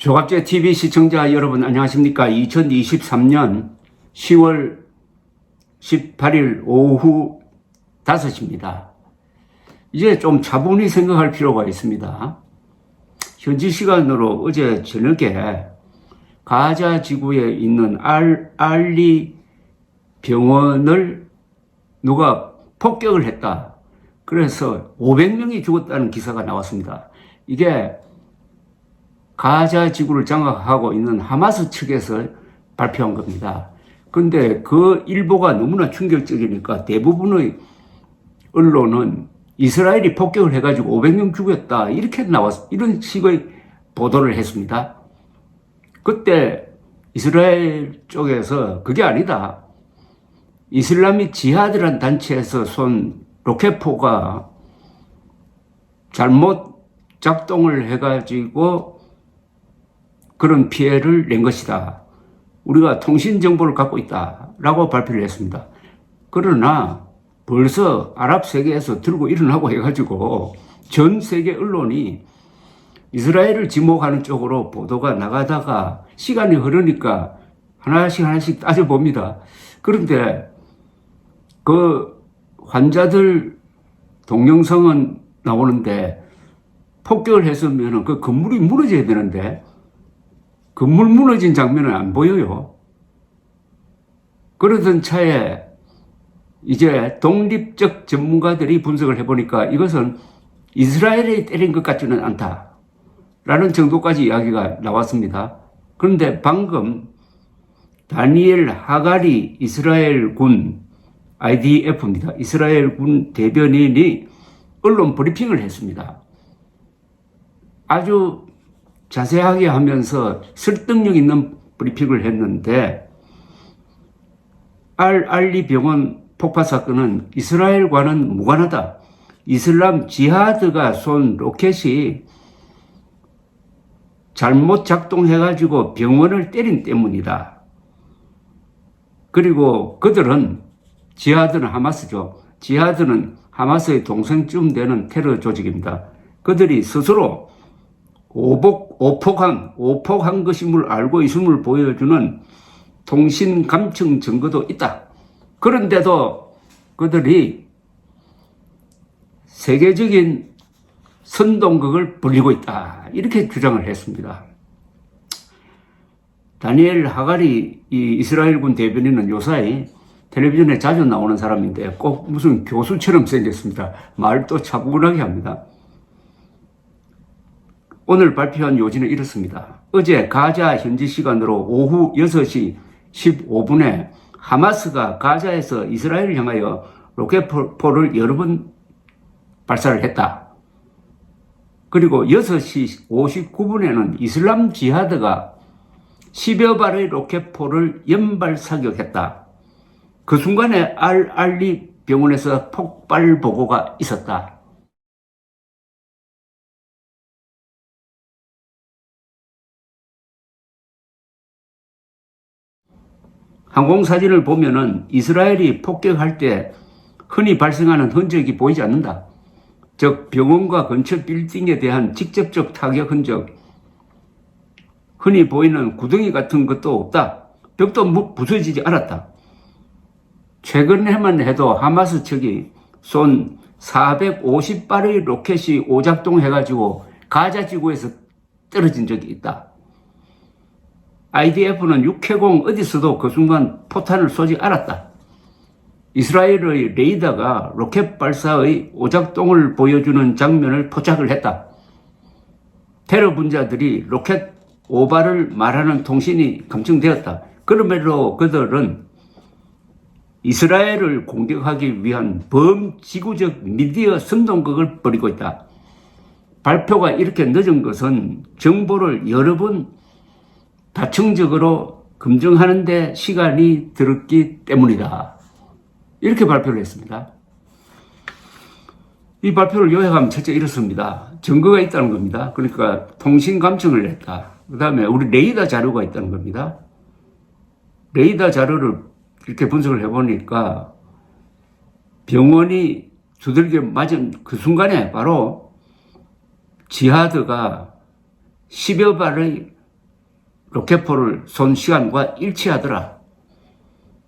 조갑제 TV 시청자 여러분 안녕하십니까? 2023년 10월 18일 오후 5시입니다. 이제 좀 차분히 생각할 필요가 있습니다. 현지 시간으로 어제 저녁에 가자 지구에 있는 알리 병원을 누가 폭격을 했다. 그래서 500명이 죽었다는 기사가 나왔습니다. 이게 가자 지구를 장악하고 있는 하마스 측에서 발표한 겁니다. 그런데 그 일보가 너무나 충격적이니까 대부분의 언론은 이스라엘이 폭격을 해가지고 500명 죽였다. 이런 식의 보도를 했습니다. 그때 이스라엘 쪽에서 그게 아니다. 이슬람이 지하드란 단체에서 쏜 로켓포가 잘못 작동을 해가지고 그런 피해를 낸 것이다. 우리가 통신 정보를 갖고 있다라고 발표를 했습니다. 그러나 벌써 아랍 세계에서 들고 일어나고 해가지고 전 세계 언론이 이스라엘을 지목하는 쪽으로 보도가 나가다가 시간이 흐르니까 하나씩 따져봅니다. 그런데 그 환자들 동영상은 나오는데 폭격을 했으면 그 건물이 무너져야 되는데 건물 무너진 장면은 안 보여요. 그러던 차에 이제 독립적 전문가들이 분석을 해보니까 이것은 이스라엘이 때린 것 같지는 않다라는 정도까지 이야기가 나왔습니다. 그런데 방금 다니엘 하가리 이스라엘 군 IDF입니다. 이스라엘 군 대변인이 언론 브리핑을 했습니다. 아주 자세하게 하면서 설득력 있는 브리핑을 했는데 알리 병원 폭파 사건은 이스라엘과는 무관하다. 이슬람 지하드가 쏜 로켓이 잘못 작동해가지고 병원을 때린 때문이다. 그리고 그들은 지하드는 하마스죠. 지하드는 하마스의 동생쯤 되는 테러 조직입니다. 그들이 스스로 오폭한 것임을 알고 있음을 보여주는 통신 감청 증거도 있다. 그런데도 그들이 세계적인 선동극을 벌이고 있다. 이렇게 주장을 했습니다. 다니엘 하가리 이스라엘군 대변인은 요사이 텔레비전에 자주 나오는 사람인데 꼭 무슨 교수처럼 생겼습니다. 말도 차분하게 합니다. 오늘 발표한 요지는 이렇습니다. 어제 가자 현지 시간으로 오후 6시 15분에 하마스가 가자에서 이스라엘을 향하여 로켓포를 여러 번 발사를 했다. 그리고 6시 59분에는 이슬람 지하드가 10여 발의 로켓포를 연발 사격했다. 그 순간에 알리 병원에서 폭발 보고가 있었다. 항공사진을 보면은 이스라엘이 폭격할 때 흔히 발생하는 흔적이 보이지 않는다. 즉 병원과 근처 빌딩에 대한 직접적 타격 흔적, 흔히 보이는 구덩이 같은 것도 없다. 벽도 부서지지 않았다. 최근에만 해도 하마스 측이 쏜 450발의 로켓이 오작동해가지고 가자 지구에서 떨어진 적이 있다. IDF는 육해공 어디서도 그 순간 포탄을 쏘지 않았다. 이스라엘의 레이더가 로켓 발사의 오작동을 보여주는 장면을 포착을 했다. 테러 분자들이 로켓 오발을 말하는 통신이 감청되었다. 그러므로 그들은 이스라엘을 공격하기 위한 범지구적 미디어 선동극을 벌이고 있다. 발표가 이렇게 늦은 것은 정보를 여러 번 다층적으로 검증하는 데 시간이 들었기 때문이다. 이렇게 발표를 했습니다. 이 발표를 요약하면 첫째 이렇습니다. 증거가 있다는 겁니다. 그러니까 통신 감청을 했다. 그 다음에 우리 레이더 자료가 있다는 겁니다. 레이더 자료를 이렇게 분석을 해보니까 병원이 두들겨 맞은 그 순간에 바로 지하드가 10여 발의 로켓포를 쏜 시간과 일치하더라.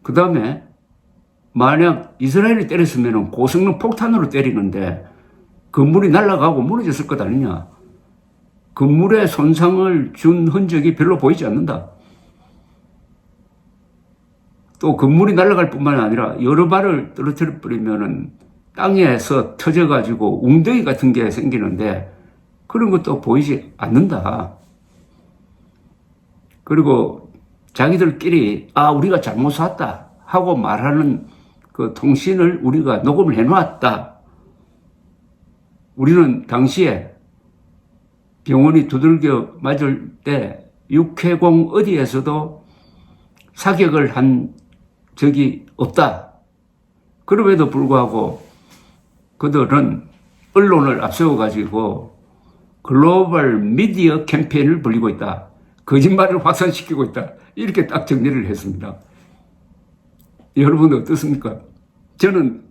그 다음에 만약 이스라엘이 때렸으면 고성능 폭탄으로 때리는데 건물이 날아가고 무너졌을 것 아니냐. 건물에 손상을 준 흔적이 별로 보이지 않는다. 또 건물이 날아갈 뿐만 아니라 여러 발을 떨어뜨려 버리면은 땅에서 터져가지고 웅덩이 같은 게 생기는데 그런 것도 보이지 않는다. 그리고 자기들끼리 우리가 잘못 쐈다 하고 말하는 그 통신을 우리가 녹음을 해놨다. 우리는 당시에 병원이 두들겨 맞을 때 육해공 어디에서도 사격을 한 적이 없다. 그럼에도 불구하고 그들은 언론을 앞세워가지고 글로벌 미디어 캠페인을 벌이고 있다. 거짓말을 확산시키고 있다. 이렇게 딱 정리를 했습니다. 여러분은 어떻습니까? 저는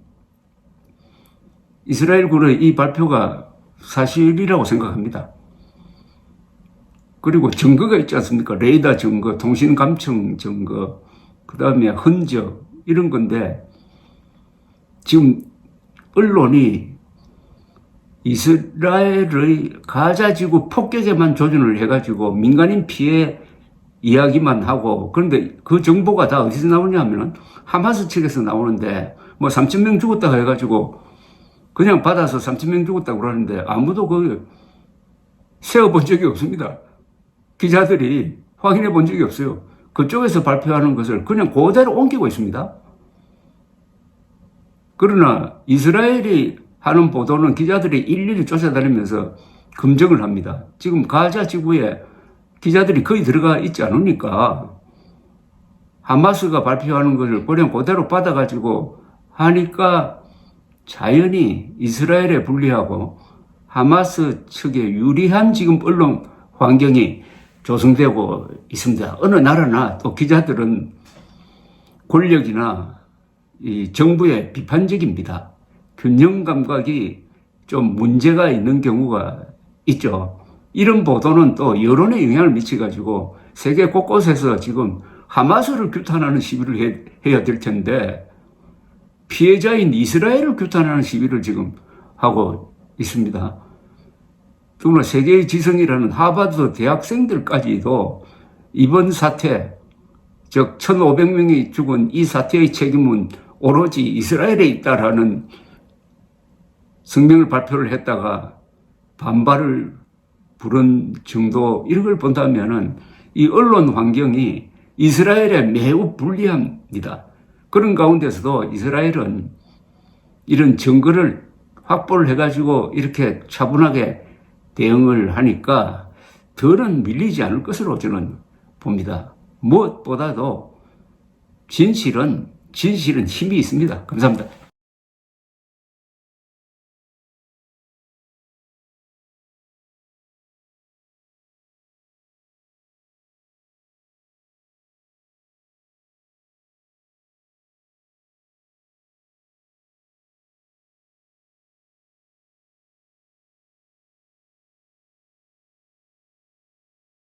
이스라엘군의 이 발표가 사실이라고 생각합니다. 그리고 증거가 있지 않습니까? 레이더 증거, 통신 감청 증거, 그 다음에 흔적, 이런 건데, 지금 언론이 이스라엘의 가자지구 폭격에만 조준을 해가지고 민간인 피해 이야기만 하고, 그런데 그 정보가 다 어디서 나오냐 하면은 하마스 측에서 나오는데, 뭐 3,000명 죽었다고 해가지고 그냥 받아서 3,000명 죽었다고 그러는데 아무도 세어본 적이 없습니다. 기자들이 확인해 본 적이 없어요. 그쪽에서 발표하는 것을 그냥 그대로 옮기고 있습니다. 그러나 이스라엘이 하는 보도는 기자들이 일일이 쫓아다니면서 검증을 합니다. 지금 가자 지구에 기자들이 거의 들어가 있지 않으니까 하마스가 발표하는 것을 그냥 그대로 받아가지고 하니까 자연히 이스라엘에 불리하고 하마스 측에 유리한 지금 언론 환경이 조성되고 있습니다. 어느 나라나 또 기자들은 권력이나 이 정부에 비판적입니다. 균형 감각이 좀 문제가 있는 경우가 있죠. 이런 보도는 또 여론에 영향을 미쳐가지고 세계 곳곳에서 지금 하마스를 규탄하는 시위를 해야 될 텐데 피해자인 이스라엘을 규탄하는 시위를 지금 하고 있습니다. 정말 세계의 지성이라는 하버드 대학생들까지도 이번 사태, 즉 1,500명이 죽은 이 사태의 책임은 오로지 이스라엘에 있다라는 성명을 발표를 했다가 반발을 부른 정도, 이런 걸 본다면은 이 언론 환경이 이스라엘에 매우 불리합니다. 그런 가운데서도 이스라엘은 이런 증거를 확보를 해가지고 이렇게 차분하게 대응을 하니까 덜은 밀리지 않을 것으로 저는 봅니다. 무엇보다도 진실은 힘이 있습니다. 감사합니다.